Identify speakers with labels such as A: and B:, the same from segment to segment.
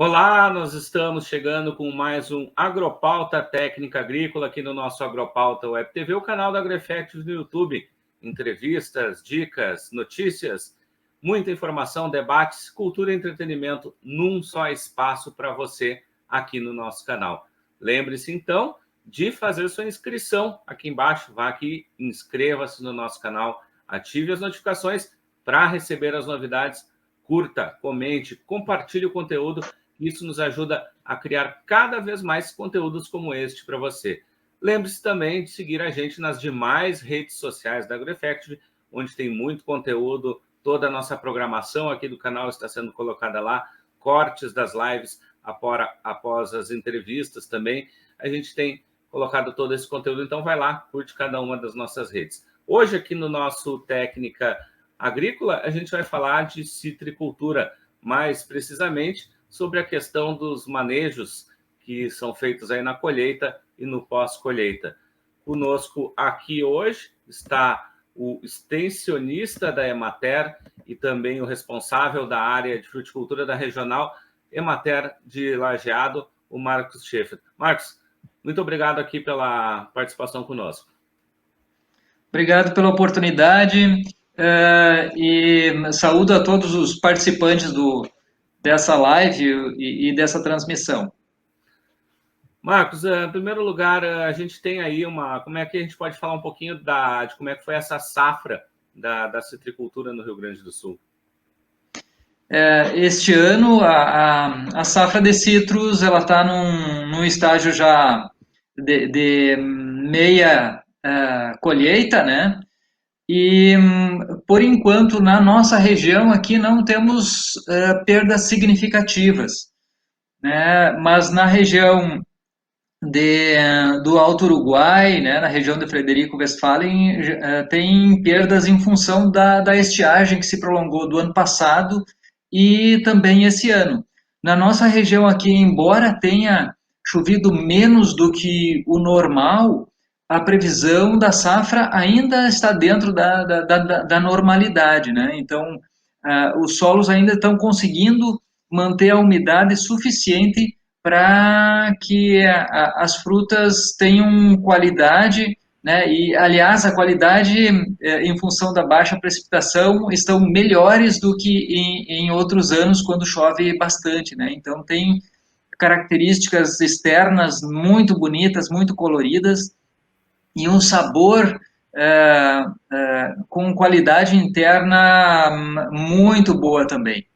A: Olá, nós estamos chegando com mais um Agropauta Técnica Agrícola aqui no nosso Agropauta Web TV, o canal da AgroEffective no YouTube. Entrevistas, dicas, notícias, muita informação, debates, cultura e entretenimento num só espaço para você aqui no nosso canal. Lembre-se, então, de fazer sua inscrição aqui embaixo. Vá aqui, inscreva-se no nosso canal, ative as notificações para receber as novidades. Curta, comente, compartilhe o conteúdo. Isso nos ajuda a criar cada vez mais conteúdos como este para você. Lembre-se também de seguir a gente nas demais redes sociais da AgroEffective, onde tem muito conteúdo, toda a nossa programação aqui do canal está sendo colocada lá, cortes das lives após as entrevistas também. A gente tem colocado todo esse conteúdo, então vai lá, curte cada uma das nossas redes. Hoje aqui no nosso Técnica Agrícola, a gente vai falar de citricultura, mais precisamente sobre a questão dos manejos que são feitos aí na colheita e no pós-colheita. Conosco aqui hoje está o extensionista da Emater e também o responsável da área de fruticultura da Regional Emater de Lajeado, o Marcos Schaefer. Marcos, muito obrigado aqui pela participação conosco.
B: Obrigado pela oportunidade e saúdo a todos os participantes dessa live e dessa transmissão.
A: Marcos, em primeiro lugar, a gente tem aí como é que a gente pode falar um pouquinho de como é que foi essa safra da citricultura no Rio Grande do Sul?
B: Este ano, a safra de citros ela está num estágio já de meia colheita, né? E, por enquanto, na nossa região aqui não temos perdas significativas, né? Mas na região do Alto Uruguai, né, na região de Frederico Westphalen, tem perdas em função da estiagem que se prolongou do ano passado e também esse ano. Na nossa região aqui, embora tenha chovido menos do que o normal, a previsão da safra ainda está dentro da normalidade, né? Então, os solos ainda estão conseguindo manter a umidade suficiente para que as frutas tenham qualidade, né? E, aliás, a qualidade, em função da baixa precipitação, estão melhores do que em outros anos, quando chove bastante, né? Então, tem características externas muito bonitas, muito coloridas, e um sabor com qualidade interna muito boa também.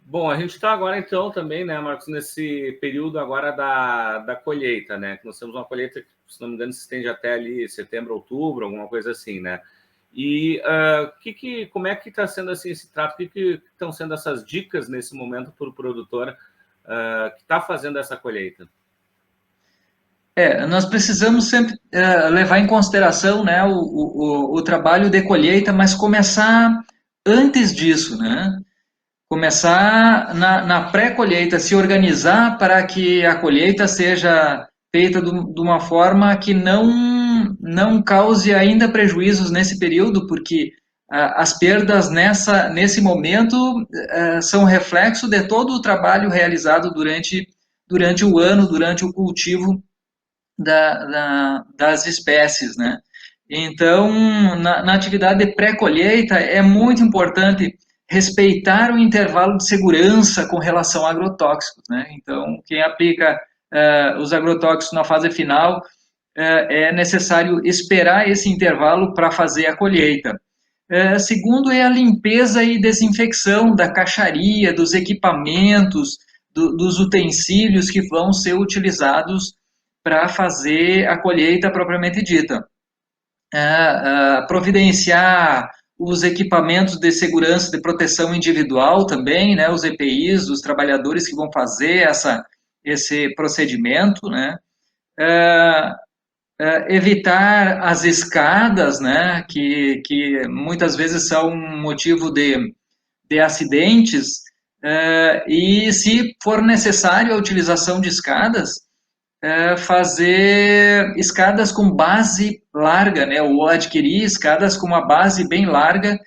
A: Bom, a gente está agora, então, também, né, Marcos, nesse período agora da colheita, né? Que nós temos uma colheita que, se não me engano, se estende até ali setembro, outubro, alguma coisa assim, né? E como é que está sendo assim, esse trato? O que estão sendo essas dicas nesse momento para o produtor que está fazendo essa colheita?
B: Nós precisamos sempre levar em consideração, né, o trabalho de colheita, mas começar antes disso, né? Começar na pré-colheita, se organizar para que a colheita seja feita de uma forma que não cause ainda prejuízos nesse período, porque as perdas nesse momento são reflexo de todo o trabalho realizado durante o ano, durante o cultivo das espécies, né? Então, na atividade de pré-colheita, é muito importante respeitar o intervalo de segurança com relação a agrotóxicos, né? Então, quem aplica os agrotóxicos na fase final, é necessário esperar esse intervalo para fazer a colheita. Segundo é a limpeza e desinfecção da caixaria, dos equipamentos, dos utensílios que vão ser utilizados para fazer a colheita propriamente dita. Providenciar os equipamentos de segurança de proteção individual também, né, os EPIs, os trabalhadores que vão fazer esse procedimento, né, evitar as escadas, né, que muitas vezes são motivo de acidentes, e se for necessário a utilização de escadas, fazer escadas com base larga, né, ou adquirir escadas com uma base bem larga,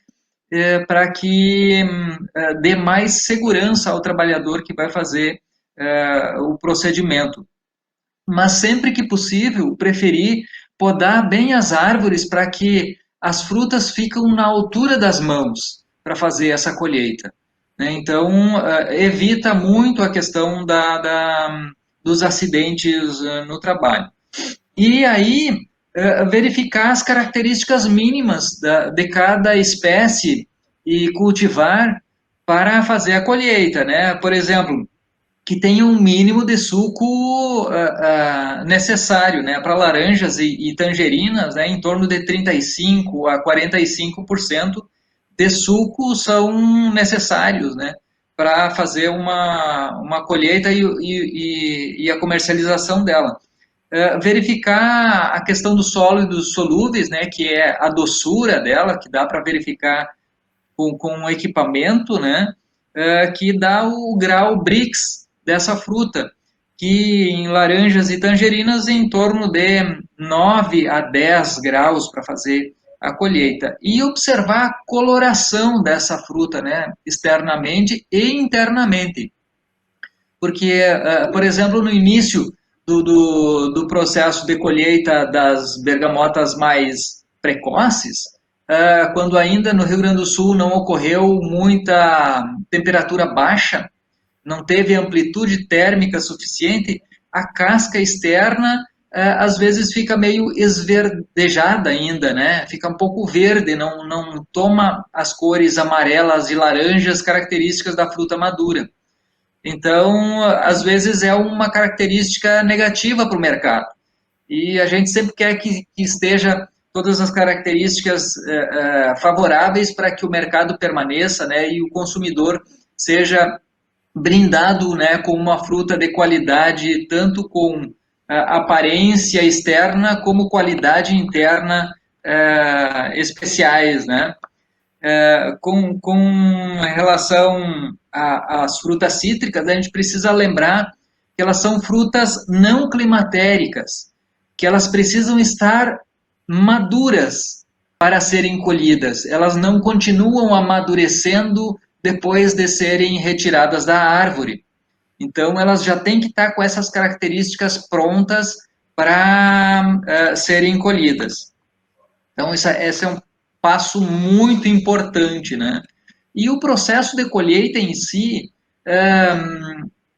B: para que dê mais segurança ao trabalhador que vai fazer o procedimento. Mas sempre que possível, preferir podar bem as árvores para que as frutas ficam na altura das mãos para fazer essa colheita. Né? Então, evita muito a questão dos acidentes no trabalho. E aí, verificar as características mínimas de cada espécie e cultivar para fazer a colheita, né? Por exemplo, que tenha um mínimo de suco necessário, né? Para laranjas e tangerinas, né? Em torno de 35 a 45% de suco são necessários, né? Para fazer uma colheita e a comercialização dela. Verificar a questão do solo e dos solúveis, né, que é a doçura dela, que dá para verificar com um equipamento, né, que dá o grau Brix dessa fruta, que em laranjas e tangerinas em torno de 9 a 10 graus para fazer a colheita. E observar a coloração dessa fruta, né, externamente e internamente. Porque, por exemplo, no início do processo de colheita das bergamotas mais precoces, quando ainda no Rio Grande do Sul não ocorreu muita temperatura baixa, não teve amplitude térmica suficiente, a casca externa às vezes fica meio esverdejada ainda, né? Fica um pouco verde, não toma as cores amarelas e laranjas características da fruta madura. Então, às vezes é uma característica negativa para o mercado. E a gente sempre quer que esteja todas as características favoráveis para que o mercado permaneça, né, e o consumidor seja brindado, né, com uma fruta de qualidade, tanto com aparência externa como qualidade interna especiais, né? Com relação às frutas cítricas, a gente precisa lembrar que elas são frutas não climatéricas, que elas precisam estar maduras para serem colhidas. Elas não continuam amadurecendo depois de serem retiradas da árvore. Então, elas já têm que estar com essas características prontas para serem colhidas. Então, esse é um passo muito importante, né? E o processo de colheita em si,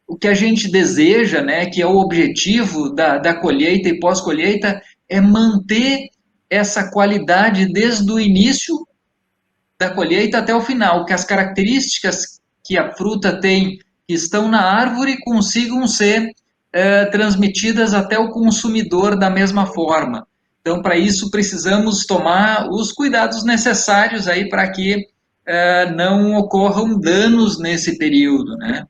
B: o que a gente deseja, né, que é o objetivo da colheita e pós-colheita, é manter essa qualidade desde o início da colheita até o final, que as características que a fruta tem que estão na árvore consigam ser transmitidas até o consumidor da mesma forma. Então, para isso, precisamos tomar os cuidados necessários aí para que não ocorram danos nesse período, né?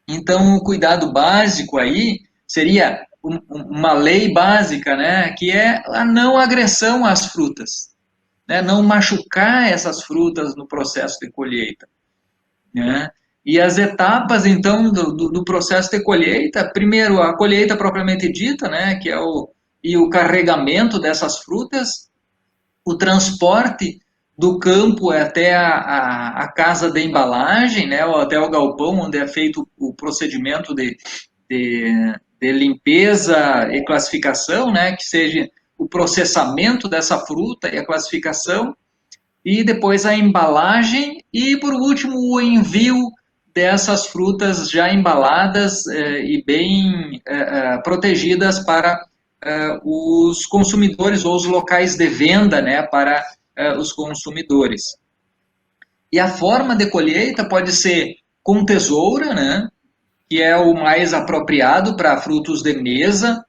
B: Então, o cuidado básico aí seria uma lei básica, né? Que é a não agressão às frutas, né? Não machucar essas frutas no processo de colheita, né? E as etapas, então, do processo de colheita, primeiro, a colheita propriamente dita, né, que é o carregamento dessas frutas, o transporte do campo até a casa de embalagem, né, ou até o galpão, onde é feito o procedimento de limpeza e classificação, né, que seja o processamento dessa fruta e a classificação, e depois a embalagem e, por último, o envio dessas frutas já embaladas e bem protegidas para os consumidores ou os locais de venda, né, para os consumidores. E a forma de colheita pode ser com tesoura, né, que é o mais apropriado para frutos de mesa,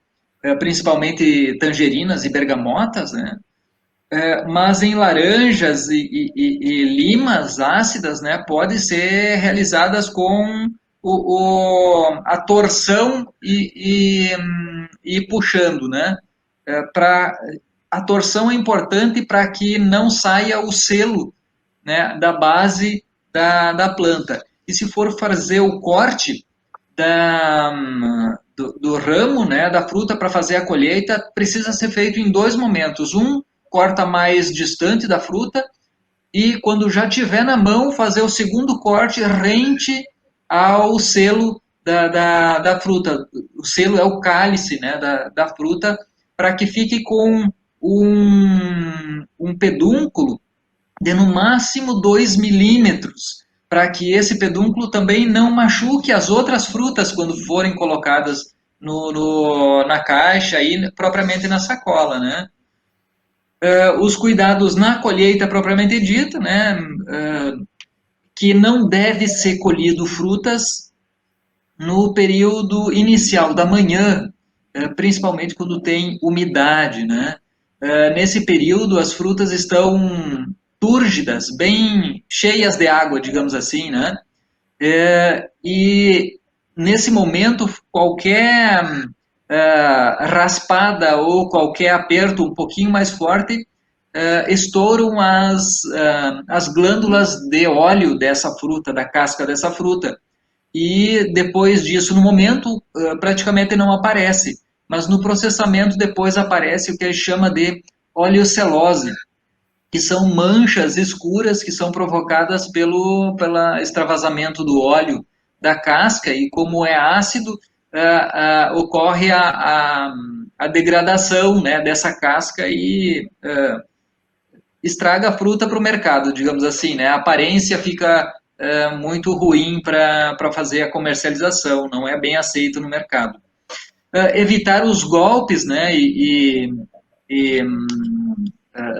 B: principalmente tangerinas e bergamotas, né, mas em laranjas e limas ácidas, né, pode ser realizadas com a torção e puxando, né? A torção é importante para que não saia o selo, né, da base da planta. E se for fazer o corte do ramo, né, da fruta para fazer a colheita, precisa ser feito em dois momentos. Um corta mais distante da fruta e quando já tiver na mão, fazer o segundo corte rente ao selo da fruta. O selo é o cálice, né, da fruta, para que fique com um pedúnculo de no máximo 2 milímetros, para que esse pedúnculo também não machuque as outras frutas quando forem colocadas na caixa e propriamente na sacola, né? Os cuidados na colheita propriamente dita, né? Que não deve ser colhido frutas no período inicial da manhã, principalmente quando tem umidade, né? Nesse período, as frutas estão túrgidas, bem cheias de água, digamos assim, né? E nesse momento, qualquer raspada ou qualquer aperto um pouquinho mais forte estouram as glândulas de óleo dessa fruta, da casca dessa fruta. E depois disso, no momento, praticamente não aparece. Mas no processamento, depois aparece o que a gente chama de oleocelose, que são manchas escuras que são provocadas pelo extravasamento do óleo da casca, e como é ácido, ocorre a degradação, né, dessa casca e estraga a fruta para o mercado, digamos assim, né? A aparência fica muito ruim para fazer a comercialização, não é bem aceito no mercado. Evitar os golpes, né,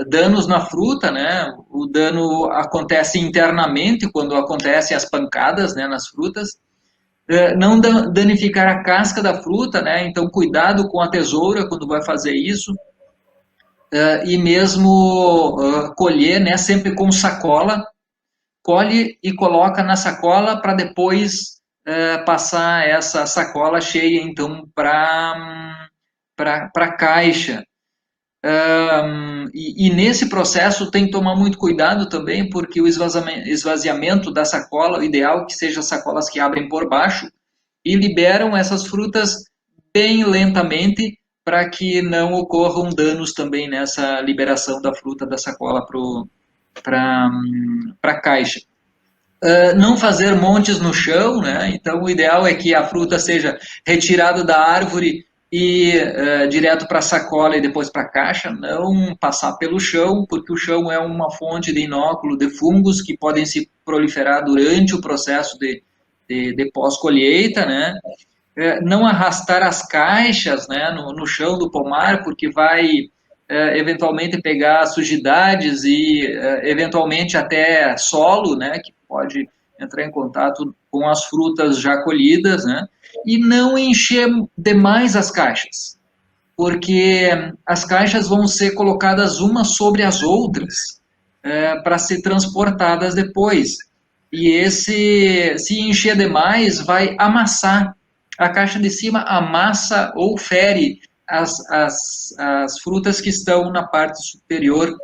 B: danos na fruta, né? O dano acontece internamente quando acontecem as pancadas, né, nas frutas. Não danificar a casca da fruta, né? Então cuidado com a tesoura quando vai fazer isso. E mesmo colher, né, sempre com sacola, colhe e coloca na sacola para depois passar essa sacola cheia, então, para a caixa. E nesse processo tem que tomar muito cuidado também, porque o esvaziamento da sacola, o ideal é que sejam sacolas que abrem por baixo e liberam essas frutas bem lentamente para que não ocorram danos também nessa liberação da fruta da sacola para a caixa. Não fazer montes no chão, né? Então o ideal é que a fruta seja retirada da árvore e direto para a sacola e depois para a caixa, não passar pelo chão, porque o chão é uma fonte de inóculo de fungos que podem se proliferar durante o processo de pós-colheita, né? Não arrastar as caixas, né, no chão do pomar, porque vai eventualmente pegar sujidades e eventualmente até solo, né, que pode entrar em contato com as frutas já colhidas, né, e não encher demais as caixas, porque as caixas vão ser colocadas umas sobre as outras para ser transportadas depois. E se encher demais, vai amassar. A caixa de cima amassa ou fere as frutas que estão na parte superior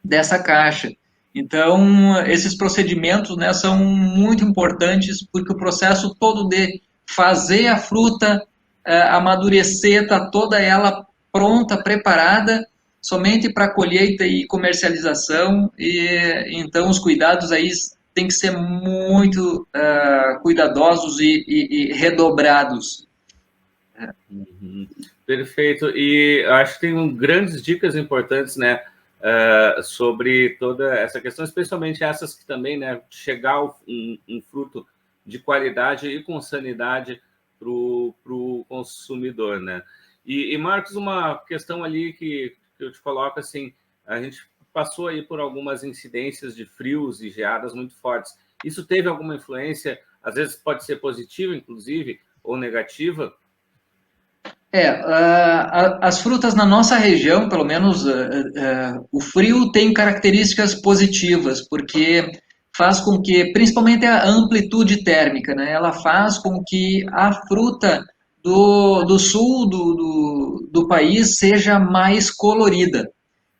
B: dessa caixa. Então, esses procedimentos, né, são muito importantes, porque o processo todo de fazer a fruta amadurecer, está toda ela pronta, preparada, somente para colheita e comercialização, e então os cuidados aí têm que ser muito cuidadosos e redobrados.
A: Uhum. Perfeito. E acho que tem grandes dicas importantes, né, sobre toda essa questão, especialmente essas que também, né, chegar um fruto de qualidade e com sanidade para o consumidor, né? E Marcos, uma questão ali que eu te coloco assim, a gente passou aí por algumas incidências de frios e geadas muito fortes. Isso teve alguma influência? Às vezes pode ser positiva, inclusive, ou negativa?
B: As frutas na nossa região, pelo menos, o frio tem características positivas, porque faz com que, principalmente a amplitude térmica, né, ela faz com que a fruta do sul do país seja mais colorida.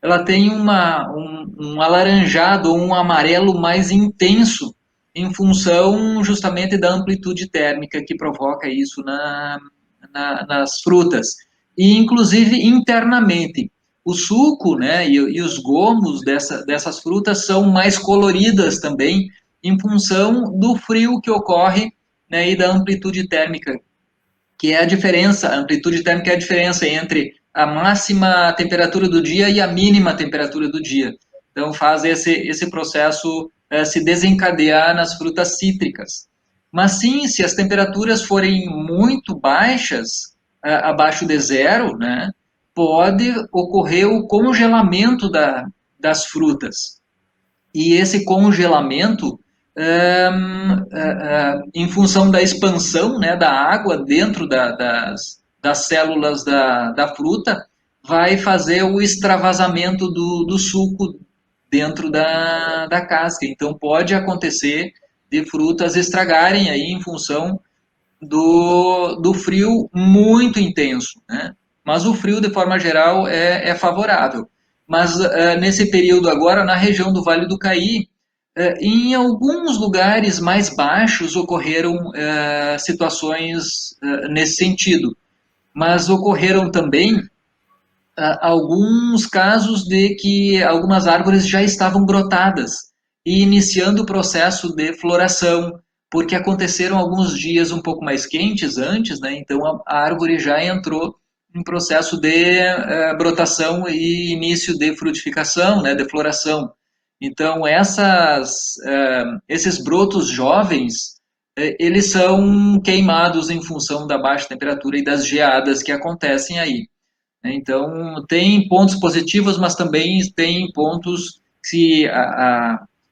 B: Ela tem um alaranjado ou um amarelo mais intenso, em função justamente da amplitude térmica que provoca isso nas frutas. E, inclusive, internamente. o suco, né, e os gomos dessas frutas são mais coloridas também, em função do frio que ocorre, né, e da amplitude térmica, que é a diferença, a amplitude térmica é a diferença entre a máxima temperatura do dia e a mínima temperatura do dia. Então faz esse processo se desencadear nas frutas cítricas. Mas sim, se as temperaturas forem muito baixas, abaixo de zero, né, pode ocorrer o congelamento das frutas. E esse congelamento, em função da expansão, né, da água dentro das células da fruta, vai fazer o extravasamento do suco dentro da casca. Então, pode acontecer de frutas estragarem aí em função do frio muito intenso, né? Mas o frio, de forma geral, é favorável. Mas nesse período agora, na região do Vale do Caí, em alguns lugares mais baixos ocorreram situações nesse sentido. Mas ocorreram também alguns casos de que algumas árvores já estavam brotadas e iniciando o processo de floração, porque aconteceram alguns dias um pouco mais quentes antes, né? Então a árvore já entrou em processo de brotação e início de frutificação, né? De floração. Então esses brotos jovens eles são queimados em função da baixa temperatura e das geadas que acontecem aí. Então, tem pontos positivos, mas também tem pontos se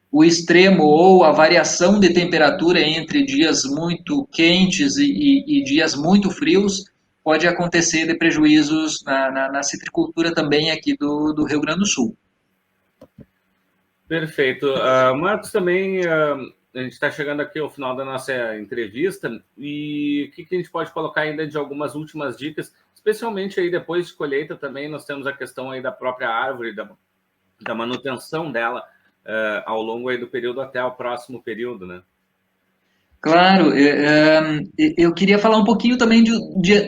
B: o extremo ou a variação de temperatura entre dias muito quentes e dias muito frios pode acontecer de prejuízos na citricultura também aqui do Rio Grande do Sul.
A: Perfeito. Marcos, também a gente está chegando aqui ao final da nossa entrevista e o que a gente pode colocar ainda de algumas últimas dicas, especialmente aí depois de colheita também nós temos a questão aí da própria árvore, da manutenção dela ao longo aí do período até o próximo período, né?
B: Claro, eu queria falar um pouquinho também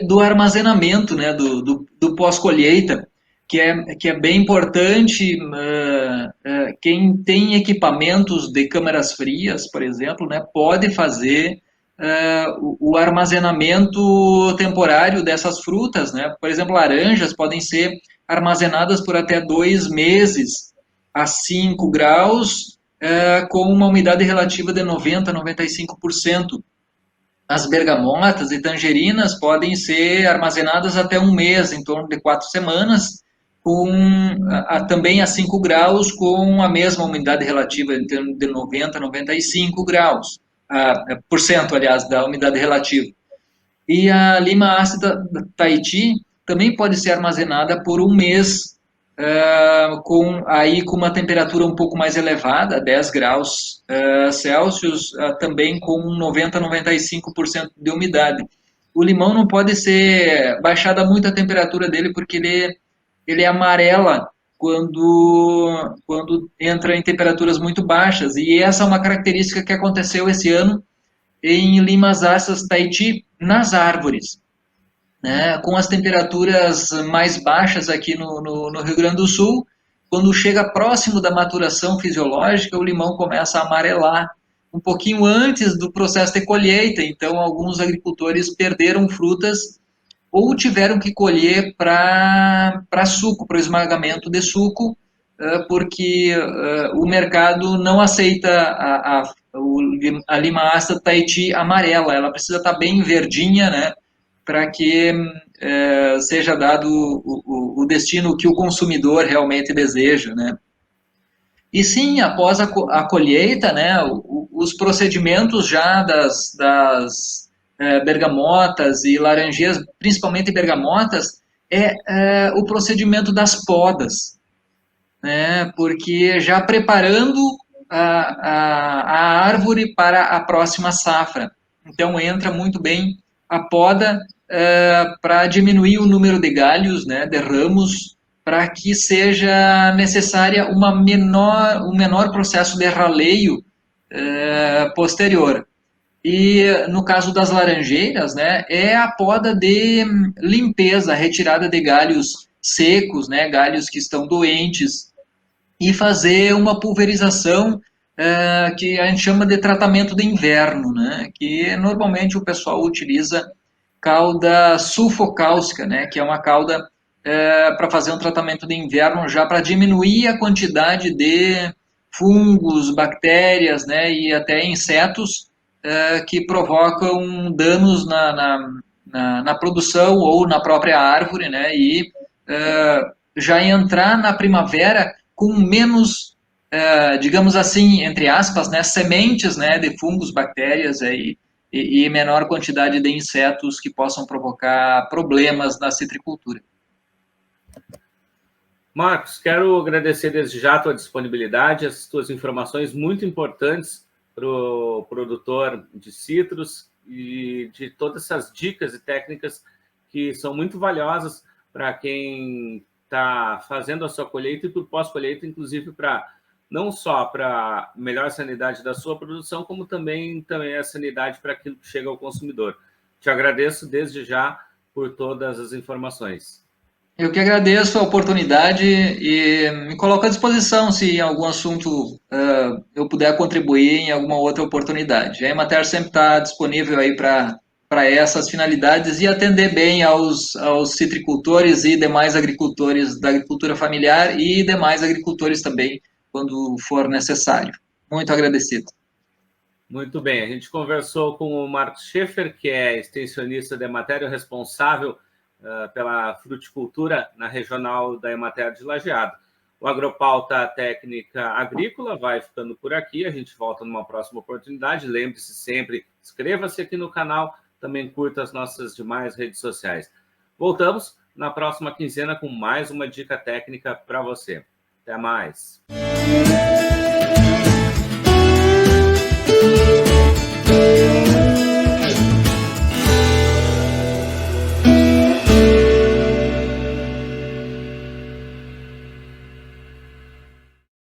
B: do armazenamento, né, do pós-colheita, que é bem importante. Quem tem equipamentos de câmaras frias, por exemplo, né, pode fazer o armazenamento temporário dessas frutas, né? Por exemplo, laranjas podem ser armazenadas por até 2 meses a 5 graus, com uma umidade relativa de 90% a 95%. As bergamotas e tangerinas podem ser armazenadas até 1 mês, em torno de 4 semanas, também a 5 graus, com a mesma umidade relativa em torno de 90% a 95%, por cento, aliás, da umidade relativa. E a lima ácida Tahiti também pode ser armazenada por 1 mês, com uma temperatura um pouco mais elevada, 10 graus Celsius, também com 90 a 95% de umidade. O limão não pode ser baixada muito a temperatura dele, porque ele amarela quando entra em temperaturas muito baixas. E essa é uma característica que aconteceu esse ano em limas ácidas Tahiti nas árvores, né? Com as temperaturas mais baixas aqui no Rio Grande do Sul, quando chega próximo da maturação fisiológica, o limão começa a amarelar um pouquinho antes do processo de colheita. Então, alguns agricultores perderam frutas ou tiveram que colher para suco, para o esmagamento de suco, porque o mercado não aceita a lima ácida Tahiti amarela. Ela precisa estar bem verdinha, né, para que seja dado o destino que o consumidor realmente deseja, né. E sim, após a colheita, né, os procedimentos já das bergamotas e laranjeiras, principalmente bergamotas, o procedimento das podas, né, porque já preparando a árvore para a próxima safra. Então entra muito bem a poda para diminuir o número de galhos, né, de ramos, para que seja necessária um menor processo de raleio posterior. E no caso das laranjeiras, né, é a poda de limpeza, retirada de galhos secos, né, galhos que estão doentes, e fazer uma pulverização que a gente chama de tratamento de inverno, né, que normalmente o pessoal utiliza cauda sulfocálcica, né, que é uma cauda para fazer um tratamento de inverno já para diminuir a quantidade de fungos, bactérias, né, e até insetos que provocam danos na produção ou na própria árvore, né, e já entrar na primavera com menos, digamos assim, entre aspas, né, sementes, né, de fungos, bactérias e menor quantidade de insetos que possam provocar problemas na citricultura.
A: Marcos, quero agradecer desde já a tua disponibilidade, as tuas informações muito importantes para o produtor de citros e de todas essas dicas e técnicas que são muito valiosas para quem está fazendo a sua colheita e para o pós-colheita, inclusive para não só para a melhor sanidade da sua produção, como também a sanidade para aquilo que chega ao consumidor. Te agradeço desde já por todas as informações.
B: Eu que agradeço a oportunidade e me coloco à disposição se em algum assunto eu puder contribuir em alguma outra oportunidade. A Emater sempre está disponível aí para essas finalidades e atender bem aos citricultores e demais agricultores da agricultura familiar e demais agricultores também, quando for necessário. Muito agradecido.
A: Muito bem, a gente conversou com o Marcos Schaefer, que é extensionista da Emater, responsável pela fruticultura na regional da Emater de Lajeado. O Agropauta Técnica Agrícola vai ficando por aqui, a gente volta numa próxima oportunidade. Lembre-se sempre, inscreva-se aqui no canal, também curta as nossas demais redes sociais. Voltamos na próxima quinzena com mais uma dica técnica para você. Até mais!